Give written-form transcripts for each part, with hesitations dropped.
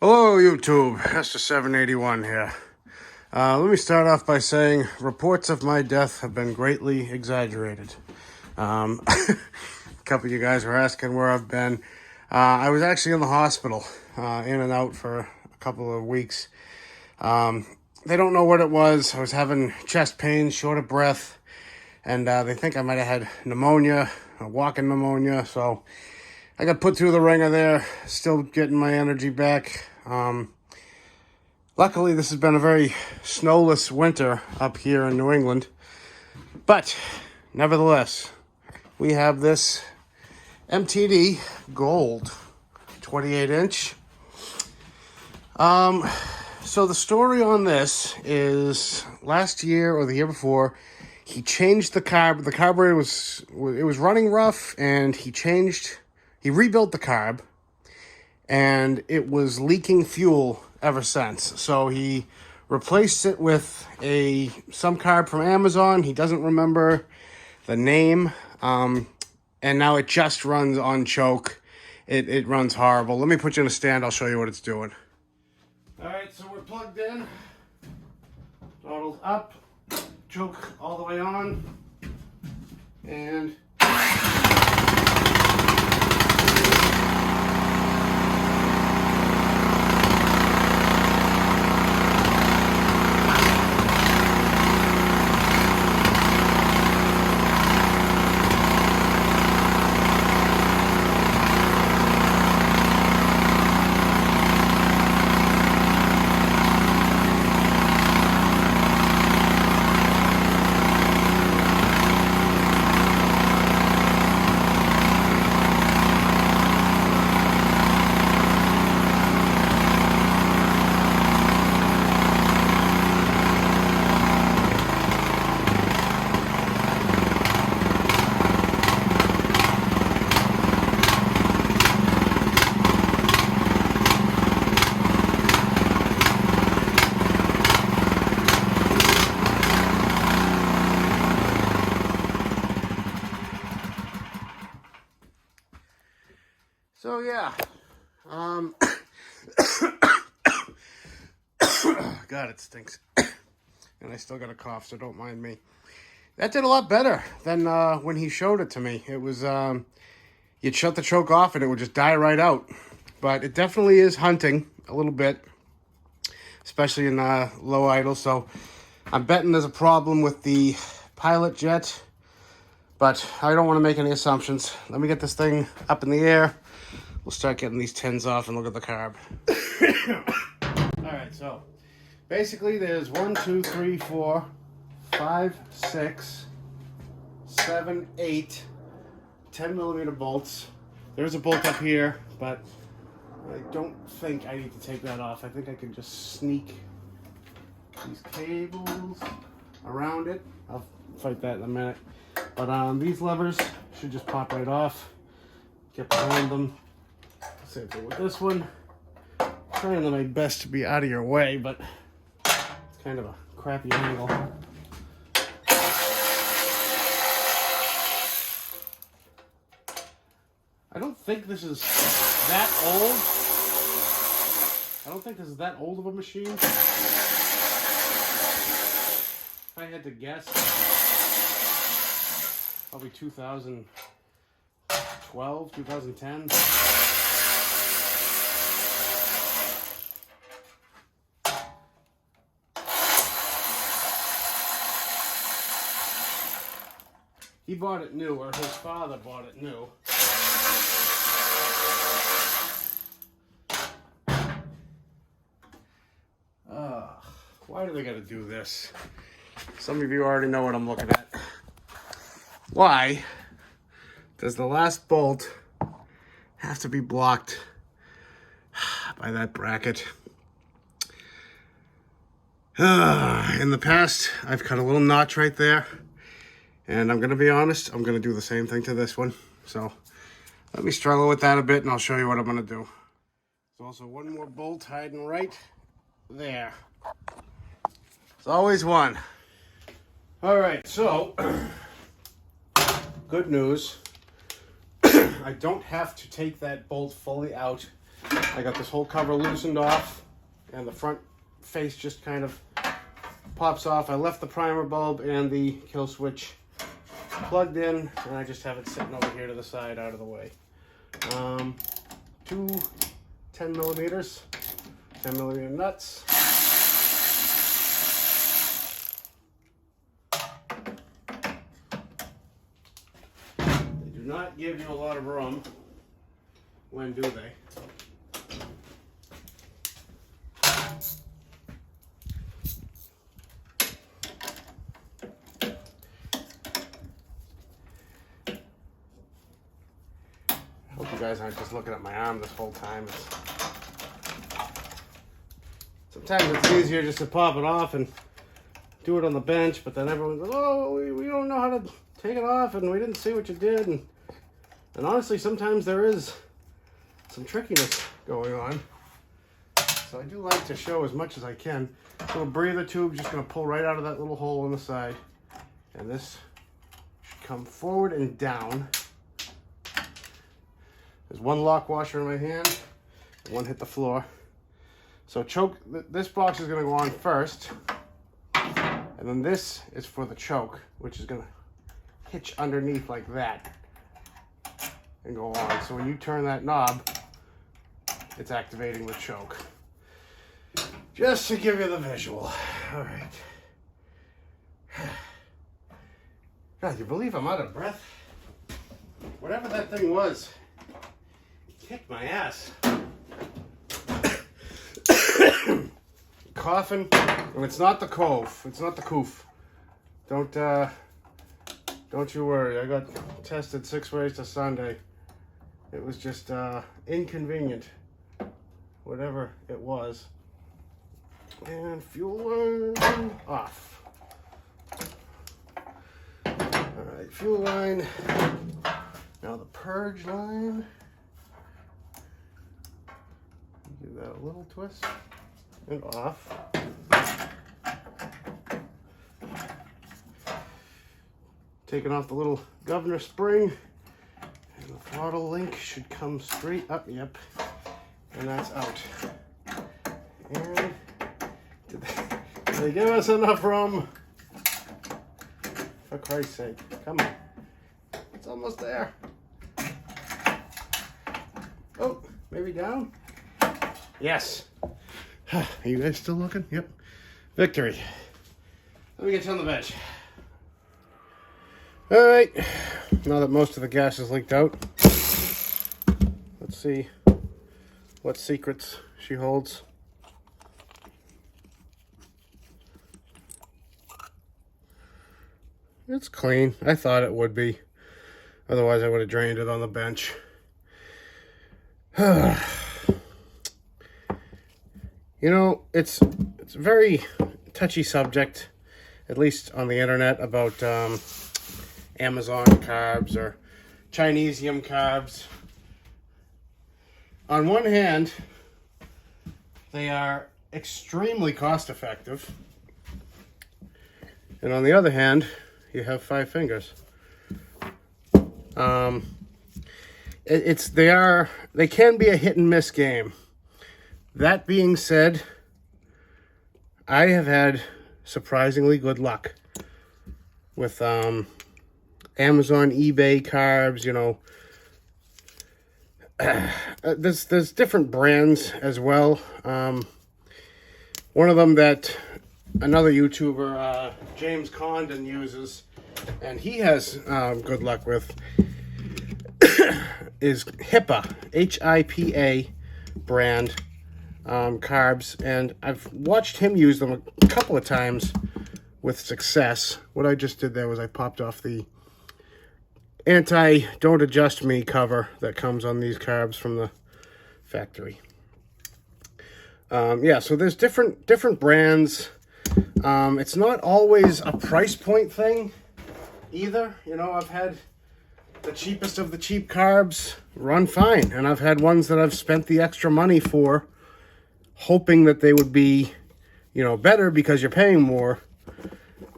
Hello YouTube, Hester781 here. Let me start off by saying reports of my death have been greatly exaggerated. A couple of you guys were asking where I've been. I was actually in the hospital, in and out for a couple of weeks. They don't know what it was. I was having chest pain, short of breath, and they think I might have had pneumonia, walking pneumonia, so I got put through the ringer there, still getting my energy back. Luckily, this has been a very snowless winter up here in New England. But, nevertheless, we have this MTD Gold 28-inch. So the story on this is last year or the year before, he changed the carb. The carburetor was running rough, and he rebuilt the carb, and it was leaking fuel ever since. So he replaced it with some carb from Amazon. He doesn't remember the name, and now it just runs on choke. It runs horrible. Let me put you in a stand. I'll show you what it's doing. All right, so we're plugged in. Throttle's up. Choke all the way on. And so yeah, God, it stinks, and I still got a cough, so don't mind me. That did a lot better than when he showed it to me. It was, you'd shut the choke off and it would just die right out. But it definitely is hunting a little bit, especially in low idle. So I'm betting there's a problem with the pilot jet, but I don't want to make any assumptions. Let me get this thing up in the air. We'll start getting these tins off and look at the carb. All right, so basically there's 1, 2, 3, 4, 5, 6, 7, 8, 10 millimeter bolts. There's a bolt up here, but I don't think I need to take that off. I think I can just sneak these cables around it. I'll fight that in a minute. But these levers should just pop right off. Get behind them. Same thing with this one. Trying my best to be out of your way, but it's kind of a crappy angle. I don't think this is that old. I don't think this is that old of a machine. If I had to guess, probably 2012, 2010. He bought it new, or his father bought it new. Why do they gotta do this? Some of you already know what I'm looking at. Why does the last bolt have to be blocked by that bracket? In the past, I've cut a little notch right there. And I'm gonna be honest, I'm gonna do the same thing to this one. So let me struggle with that a bit and I'll show you what I'm gonna do. There's also one more bolt hiding right there. There's always one. All right, so good news. I don't have to take that bolt fully out I got this whole cover loosened off, and the front face just kind of pops off. I left the primer bulb and the kill switch plugged in, and I just have it sitting over here to the side out of the way. Two 10 millimeter nuts. They do not give you a lot of room. When do they? I hope you guys aren't just looking at my arm this whole time. Sometimes it's easier just to pop it off and do it on the bench, but then everyone goes, oh, we don't know how to take it off, and we didn't see what you did. And honestly, sometimes there is some trickiness going on. So I do like to show as much as I can. Little breather tube, just going to pull right out of that little hole on the side. And this should come forward and down. There's one lock washer in my hand, and one hit the floor. So choke, this box is going to go on first, and then this is for the choke, which is going to hitch underneath like that and go on. So when you turn that knob, it's activating the choke. Just to give you the visual. All right. God, you believe I'm out of breath? Whatever that thing was, it kicked my ass. Coughing, and it's not the cough. It's not the coof. Don't you worry. I got tested 6 ways to Sunday. It was just inconvenient, whatever it was. And fuel line off. All right, fuel line. Now the purge line. Give that a little twist and off. Taking off the little governor spring, and the throttle link should come straight up. Yep, and that's out. And did they give us enough room? For Christ's sake, come on! It's almost there. Oh, maybe down. Yes. Are you guys still looking? Yep. Victory. Let me get you on the bench. All right. Now that most of the gas is leaked out, let's see what secrets she holds. It's clean. I thought it would be. Otherwise, I would have drained it on the bench. You know, it's a very touchy subject, at least on the internet, about Amazon carbs or Chinesium carbs. On one hand, they are extremely cost effective. And on the other hand, you have 5 fingers. They can be a hit and miss game. That being said, I have had surprisingly good luck with Amazon, eBay carbs. You know, there's different brands as well. One of them that another YouTuber, James Condon, uses, and he has good luck with, is HIPA, H-I-P-A brand. Carbs, and I've watched him use them a couple of times with success. What I just did there was I popped off the Don't Adjust Me cover that comes on these carbs from the factory. Yeah, so there's different brands. It's not always a price point thing either. You know, I've had the cheapest of the cheap carbs run fine, and I've had ones that I've spent the extra money for, hoping that they would be, you know, better because you're paying more.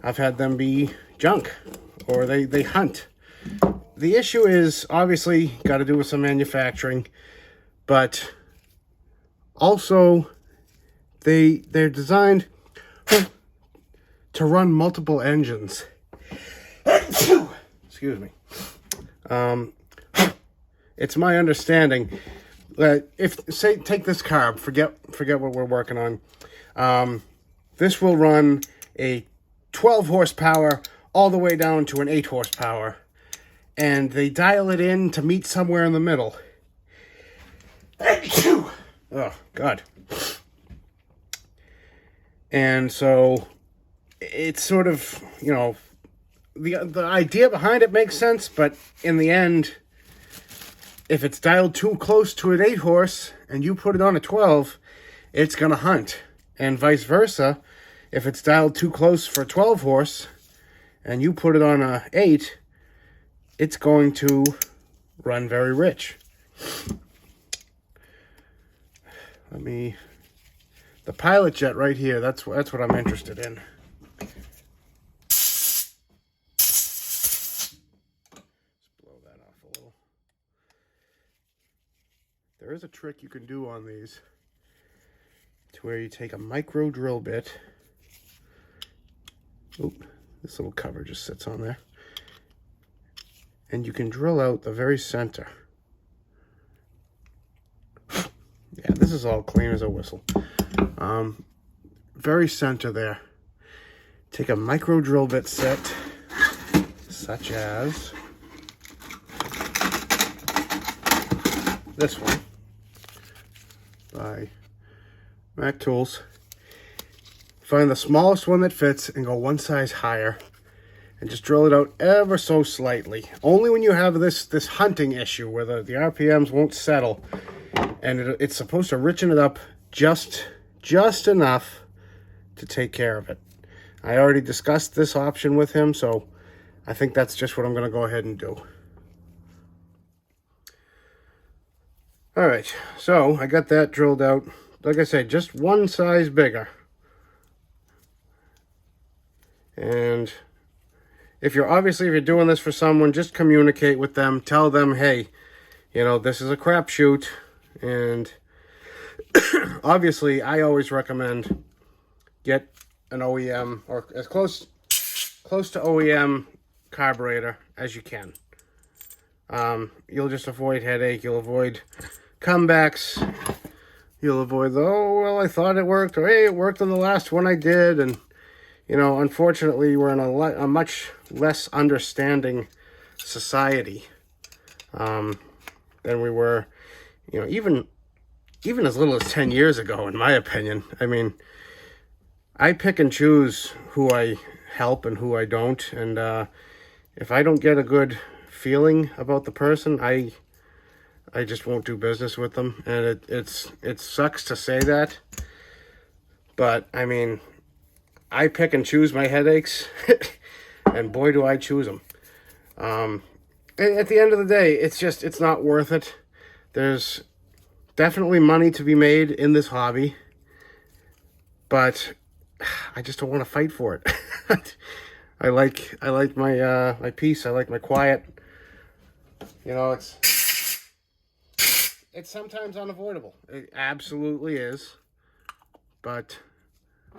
I've had them be junk, or they hunt. The issue is obviously got to do with some manufacturing, but Also, they're designed to run multiple engines. Excuse me. It's my understanding that take this carb, forget what we're working on. This will run a 12 horsepower all the way down to an 8 horsepower, and they dial it in to meet somewhere in the middle. Oh God. And so it's sort of, you know, the idea behind it makes sense, but in the end, if it's dialed too close to an 8 horse and you put it on a 12, it's going to hunt. And vice versa, if it's dialed too close for 12 horse and you put it on a 8, it's going to run very rich. The pilot jet right here, that's what I'm interested in. Let's blow that off a little. There is a trick you can do on these to where you take a micro drill bit. Oop, this little cover just sits on there. And you can drill out the very center. Yeah, this is all clean as a whistle. Very center there. Take a micro drill bit set, such as this one by Mac Tools. Find the smallest one that fits and go one size higher, and just drill it out ever so slightly. Only when you have this hunting issue where the RPMs won't settle, and it's supposed to richen it up just enough to take care of it. I already discussed this option with him, so I think that's just what I'm going to go ahead and do. All right, so I got that drilled out. Like I said, just one size bigger. And if you're doing this for someone, just communicate with them. Tell them, hey, you know, this is a crapshoot. And obviously, I always recommend get an OEM or as close to OEM carburetor as you can. You'll just avoid headache. You'll avoid comebacks. You'll avoid oh, well, I thought it worked, or hey, it worked on the last one I did. And, you know, unfortunately, we're in a much less understanding society than we were, you know, even as little as 10 years ago, in my opinion. I mean, I pick and choose who I help and who I don't. And if I don't get a good feeling about the person, I just won't do business with them. And it sucks to say that, but I mean, I pick and choose my headaches, and boy, do I choose them. At the end of the day, it's not worth it. There's definitely money to be made in this hobby, but I just don't want to fight for it. I like my my peace. I like my quiet. You know, it's sometimes unavoidable. It absolutely is. But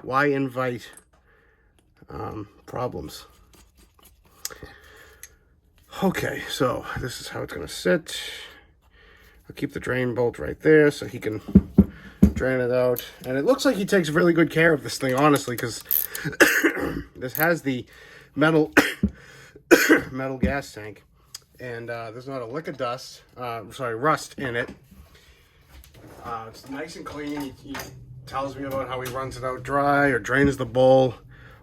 why invite problems? Okay, so this is how it's going to sit. I'll keep the drain bolt right there so he can drain it out. And it looks like he takes really good care of this thing, honestly, because this has the metal metal gas tank. And there's not a lick of rust in it. It's nice and clean. He tells me about how he runs it out dry or drains the bowl.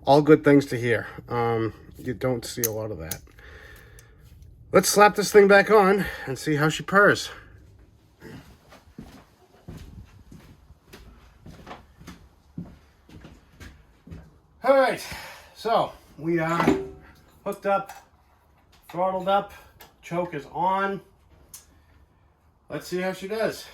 All good things to hear. You don't see a lot of that. Let's slap this thing back on and see how she purrs. All right, so we are hooked up, throttled up, choke is on. Let's see how she does.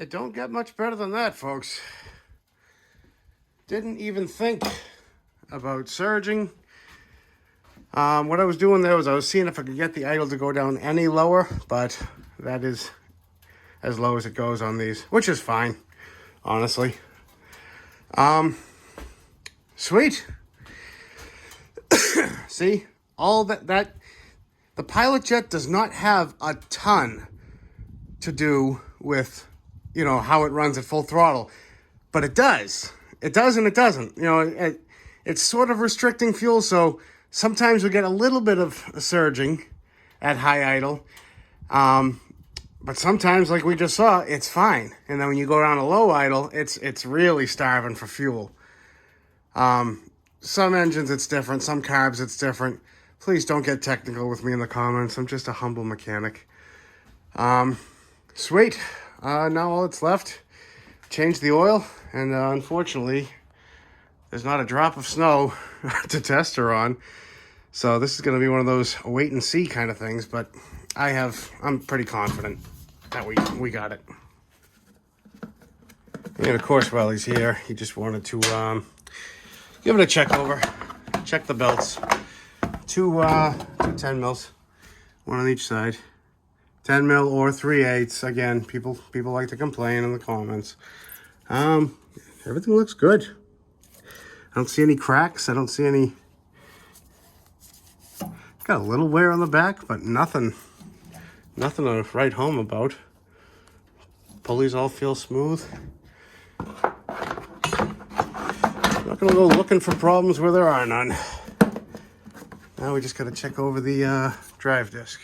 It don't get much better than that, folks. Didn't even think about surging. What I was doing there was I was seeing if I could get the idle to go down any lower, but that is as low as it goes on these, which is fine, honestly. Sweet. See, all that the Pilot Jet does not have a ton to do with, you know, how it runs at full throttle, but it does. It does and it doesn't. You know, it's sort of restricting fuel, so sometimes we get a little bit of surging at high idle, but sometimes, like we just saw, it's fine. And then when you go down to low idle, it's really starving for fuel. Some engines it's different, some carbs it's different. Please don't get technical with me in the comments. I'm just a humble mechanic. Sweet. Now all that's left, change the oil, and unfortunately, there's not a drop of snow to test her on. So this is going to be one of those wait and see kind of things, but I'm pretty confident that we got it. And of course, while he's here, he just wanted to give it a check over, check the belts. Two 10 mils, one on each side. 10 mil or 3/8. Again, people like to complain in the comments. Everything looks good. I don't see any cracks. I don't see any. Got a little wear on the back, but nothing to write home about. Pulleys all feel smooth. Not gonna go looking for problems where there are none. Now we just gotta check over the drive disc.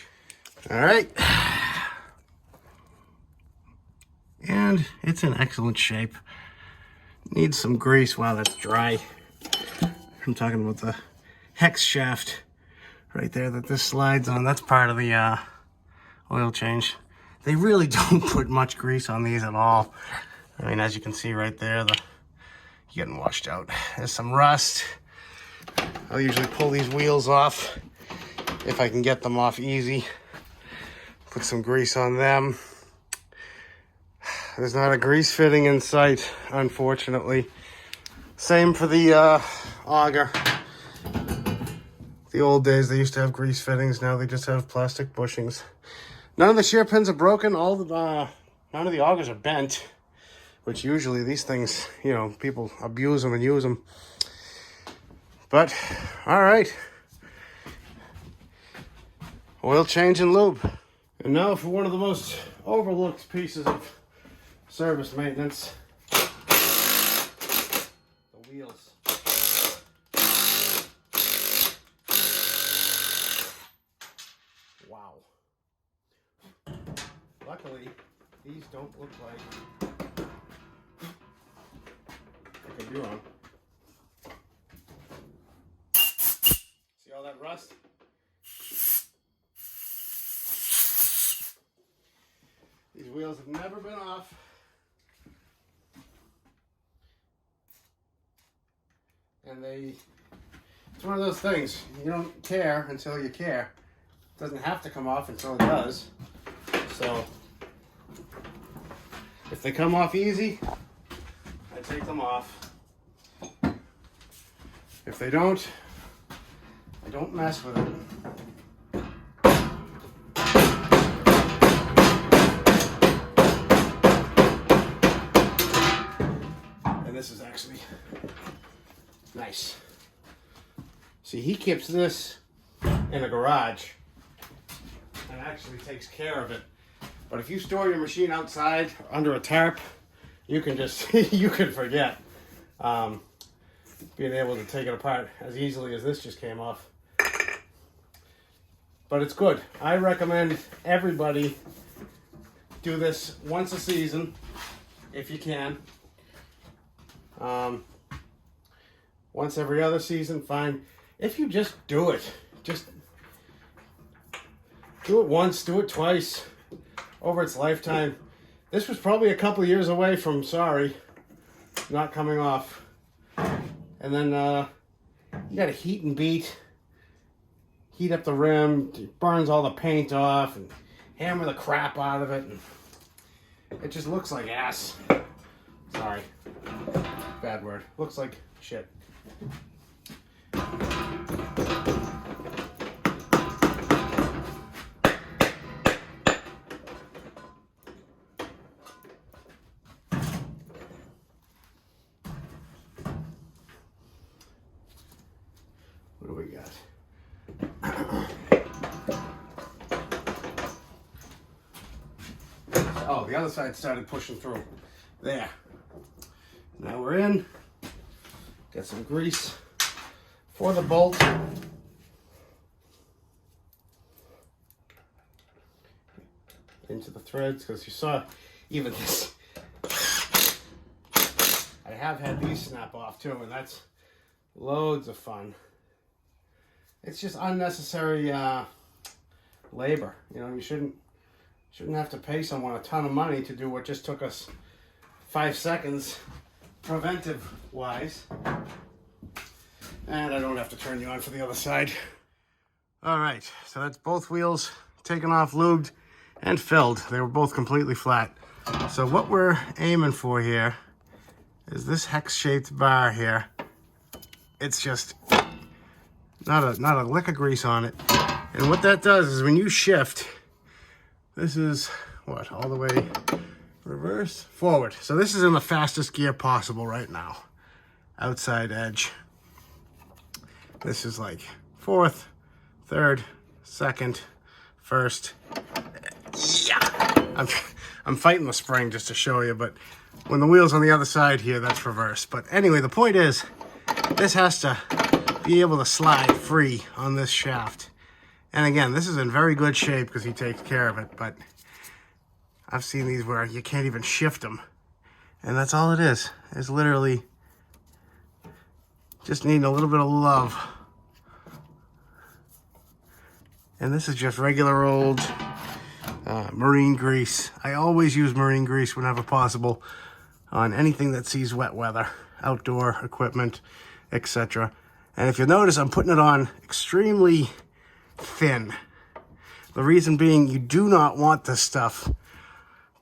All right. And it's in excellent shape. Needs some grease while that's dry. I'm talking about the hex shaft right there that this slides on. That's part of the oil change. They really don't put much grease on these at all. I mean, as you can see right there, you're getting washed out. There's some rust. I'll usually pull these wheels off if I can get them off easy. Put some grease on them. There's not a grease fitting in sight, unfortunately. Same for the auger. The old days, they used to have grease fittings. Now they just have plastic bushings. None of the shear pins are broken. None of the augers are bent, which usually these things, you know, people abuse them and use them. But, all right. Oil change and lube. And now for one of the most overlooked pieces of service maintenance. The wheels. Wow. Luckily, these don't look like, I could be wrong. See all that rust? These wheels have never been off. And it's one of those things, you don't care until you care. It doesn't have to come off until it does. So, if they come off easy, I take them off. If they don't, I don't mess with it. And this is actually nice. See, he keeps this in a garage and actually takes care of it. But if you store your machine outside under a tarp, you can just, you can forget being able to take it apart as easily as this just came off. But it's good. I recommend everybody do this once a season if you can. Once every other season, fine. If you just do it, just do it once, do it twice over its lifetime. This was probably a couple of years away from, sorry, not coming off. And then you got to heat and beat. Heat up the rim, it burns all the paint off, and hammer the crap out of it. And It just looks like ass. Sorry. Bad word. Looks like shit. What do we got? Oh, the other side started pushing through. There. Now we're in. Got some grease for the bolt. Into the threads, because you saw even this. I have had these snap off too, and that's loads of fun. It's just unnecessary labor. You know, you shouldn't have to pay someone a ton of money to do what just took us 5 seconds preventive wise. And I don't have to turn you on for the other side. All right, so that's both wheels taken off, lubed, and filled. They were both completely flat. So what we're aiming for here is this hex-shaped bar here. It's just not a lick of grease on it. And what that does is when you shift, this is what, all the way reverse, forward. So this is in the fastest gear possible right now. Outside edge. This is like fourth, third, second, first. Yeah! I'm fighting the spring just to show you, but when the wheel's on the other side here, that's reverse. But anyway, the point is, this has to be able to slide free on this shaft. And again, this is in very good shape because he takes care of it, but I've seen these where you can't even shift them. And that's all it is. It's literally just needing a little bit of love. And this is just regular old marine grease. I always use marine grease whenever possible on anything that sees wet weather, outdoor equipment, etc. And if you notice, I'm putting it on extremely thin. The reason being, you do not want this stuff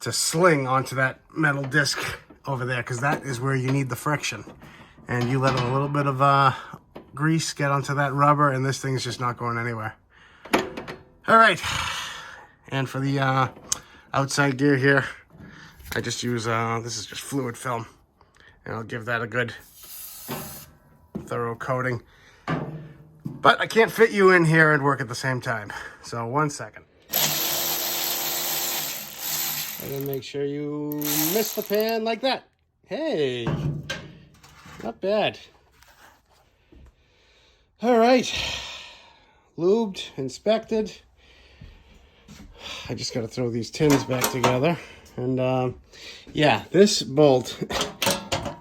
to sling onto that metal disc over there, because that is where you need the friction. And you let a little bit of grease get onto that rubber, and this thing's just not going anywhere. All right, and for the outside gear here, I just use, this is just fluid film, and I'll give that a good thorough coating. But I can't fit you in here and work at the same time. So 1 second. And then make sure you miss the pan like that. Hey, not bad. All right, lubed, inspected. I just got to throw these tins back together. And yeah, this bolt,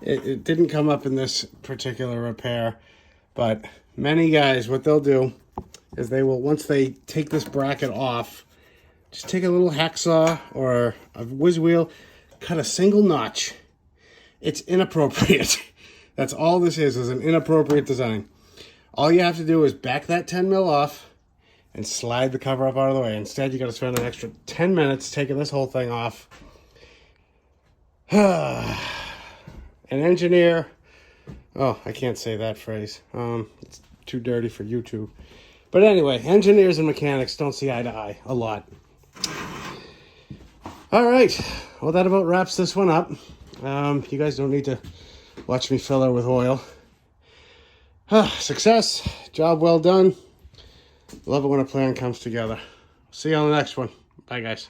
it didn't come up in this particular repair, but many guys, what they'll do is they will, once they take this bracket off, just take a little hacksaw or a whiz wheel, cut a single notch. It's inappropriate. That's all this is an inappropriate design. All you have to do is back that 10 mil off and slide the cover up out of the way. Instead, you got to spend an extra 10 minutes taking this whole thing off. An engineer, oh, I can't say that phrase. It's too dirty for YouTube. But anyway, engineers and mechanics don't see eye to eye a lot. All right, well, that about wraps this one up. You guys don't need to watch me fill her with oil. Success, job well done. Love it when a plan comes together. See you on the next one. Bye, guys.